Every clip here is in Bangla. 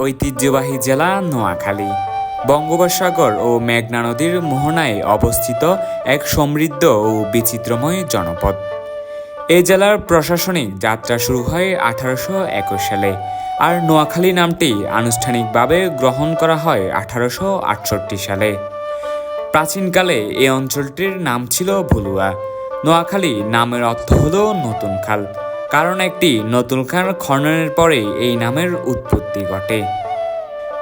ঐতিহ্যবাহী জেলা নোয়াখালী বঙ্গোপসাগর ও মেঘনা নদীর মোহনায় অবস্থিত এক সমৃদ্ধ ও বিচিত্রময় জনপদ। এই জেলার প্রশাসনিক যাত্রা শুরু হয় 1821 সালে, আর নোয়াখালী নামটি আনুষ্ঠানিকভাবে গ্রহণ করা হয় 1868 সালে। প্রাচীনকালে এই অঞ্চলটির নাম ছিল ভুলুয়া। নোয়াখালী নামের অর্থ হল নতুন খাল, কারণ একটি নতুন খাল খননের পরে এই নামের উৎপত্তি ঘটে।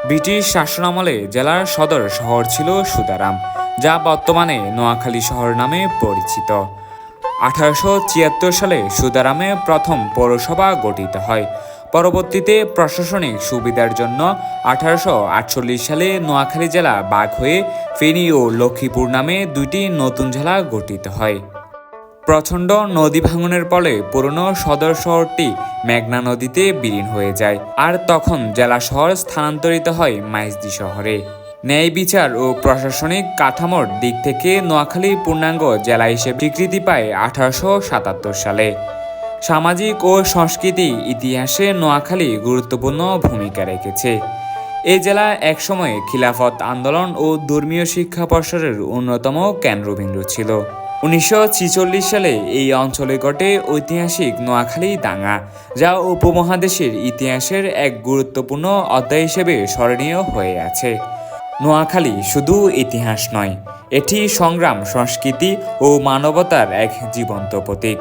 ব্রিটিশ শাসনামলে জেলার সদর শহর ছিল সুদারাম, যা বর্তমানে নোয়াখালী শহর নামে পরিচিত। 1876 সালে সুদারামে প্রথম পৌরসভা গঠিত হয়। পরবর্তীতে প্রশাসনিক সুবিধার জন্য 1848 সালে নোয়াখালী জেলা ভাগ হয়ে ফেনী ও লক্ষ্মীপুর নামে দুইটি নতুন জেলা গঠিত হয়। প্রচণ্ড নদী ভাঙনের ফলে পুরনো সদর শহরটি মেঘনা নদীতে বিলীন হয়ে যায়, আর তখন জেলা শহর স্থানান্তরিত হয় মাইজদী শহরে। ন্যায় বিচার ও প্রশাসনিক কাঠামোর দিক থেকে নোয়াখালী পূর্ণাঙ্গ জেলা হিসেবে স্বীকৃতি পায় 1877 সালে। সামাজিক ও সংস্কৃতি ইতিহাসে নোয়াখালী গুরুত্বপূর্ণ ভূমিকা রেখেছে। এই জেলা একসময় খিলাফত আন্দোলন ও ধর্মীয় শিক্ষা প্রসারের অন্যতম কেন্দ্রবিন্দু ছিল। 1946 সালে এই অঞ্চলে ঘটে ঐতিহাসিক নোয়াখালী দাঙ্গা, যা উপমহাদেশের ইতিহাসের এক গুরুত্বপূর্ণ অধ্যায় হিসেবে স্মরণীয় হয়ে আছে। নোয়াখালী শুধু ইতিহাস নয়, এটি সংগ্রাম, সংস্কৃতি ও মানবতার এক জীবন্ত প্রতীক।